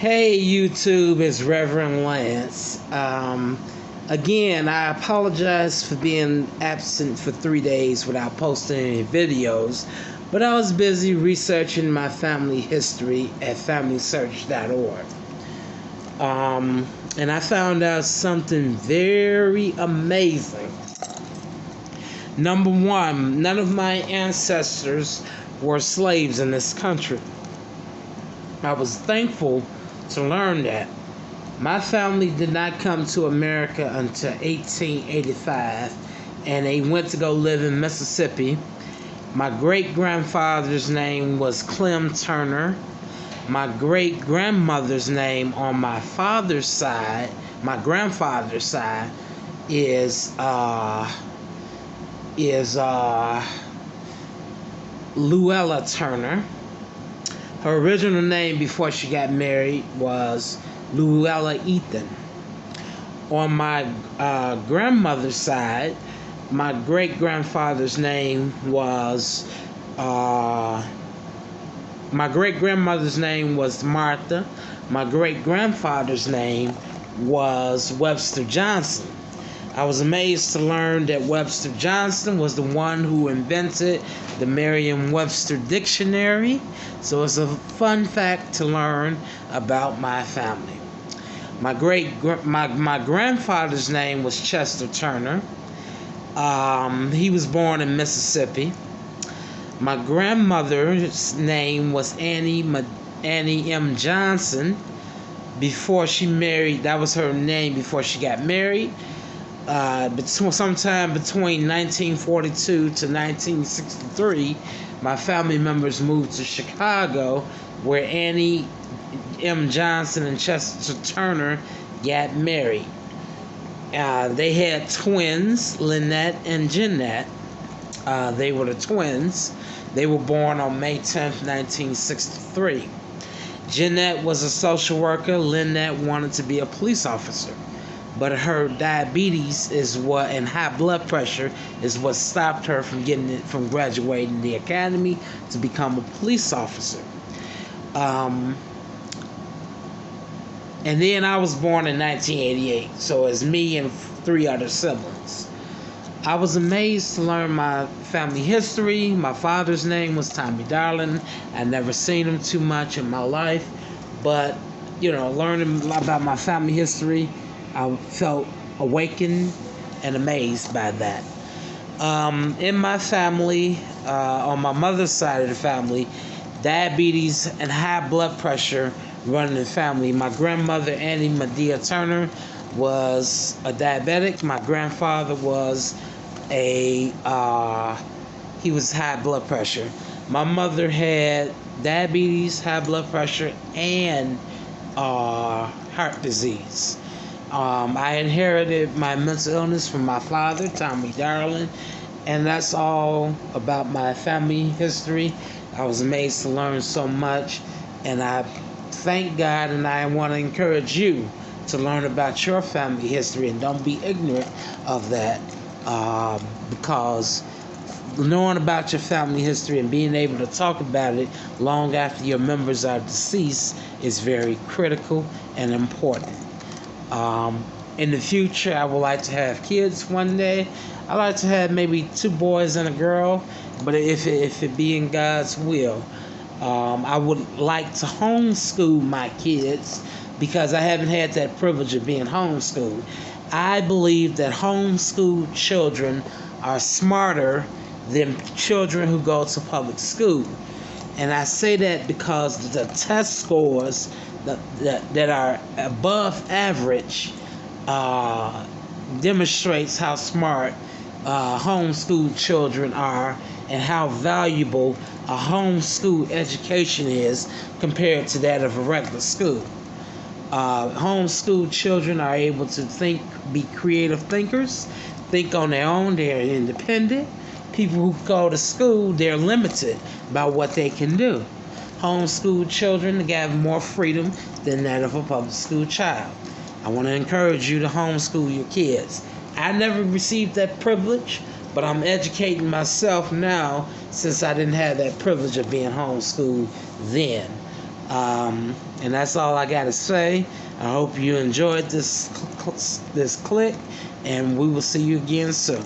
Hey YouTube, it's Reverend Lance. Again, I apologize for being absent for 3 days without posting any videos, but I was busy researching my family history at FamilySearch.org. And I found out something very amazing. Number one, none of my ancestors were slaves in this country. I was thankful to learn that. My family did not come to America until 1885, and they went to go live in Mississippi. My great-grandfather's name was Clem Turner. My great-grandmother's name on my father's side, my grandfather's side, is Luella Turner. Her original name before she got married was Luella Ethan. On my grandmother's side, my great-grandfather's name was Martha. My great-grandfather's name was Webster Johnson. I was amazed to learn that Webster Johnson was the one who invented the Merriam-Webster dictionary. So it's a fun fact to learn about my family. My grandfather's name was Chester Turner. He was born in Mississippi. My grandmother's name was Annie M. Johnson. Before she married, that was her name before she got married. Sometime between 1942 to 1963, my family members moved to Chicago, where Annie M. Johnson and Chester Turner got married. They had twins, Lynette and Jeanette. They were the twins. They were born on May 10th, 1963. Jeanette was a social worker. Lynette wanted to be a police officer. But her diabetes and high blood pressure is what stopped her from graduating the academy to become a police officer. And then I was born in 1988, so it's me and 3 other siblings. I was amazed to learn my family history. My father's name was Tommy Darling. I never seen him too much in my life, but learning about my family history, I felt awakened and amazed by that. In my family, on my mother's side of the family, diabetes and high blood pressure run in the family. My grandmother, Annie Medea Turner, was a diabetic. My grandfather was he was high blood pressure. My mother had diabetes, high blood pressure, and heart disease. I inherited my mental illness from my father, Tommy Darling, and that's all about my family history. I was amazed to learn so much, and I thank God, and I want to encourage you to learn about your family history, and don't be ignorant of that, because knowing about your family history and being able to talk about it long after your members are deceased is very critical and important. In the future, I would like to have kids one day. I like to have maybe 2 boys and a girl, but if it be in God's will, I would like to homeschool my kids because I haven't had that privilege of being homeschooled. I believe that homeschooled children are smarter than children who go to public school. And I say that because the test scores that are above average demonstrates how smart homeschooled children are and how valuable a homeschool education is compared to that of a regular school. Homeschooled children are able to think, be creative thinkers, think on their own, they're independent. People who go to school, they're limited by what they can do. Homeschooled children have more freedom than that of a public school child. I want to encourage you to homeschool your kids. I never received that privilege, but I'm educating myself now since I didn't have that privilege of being homeschooled then. And that's all I got to say. I hope you enjoyed this clip, and we will see you again soon.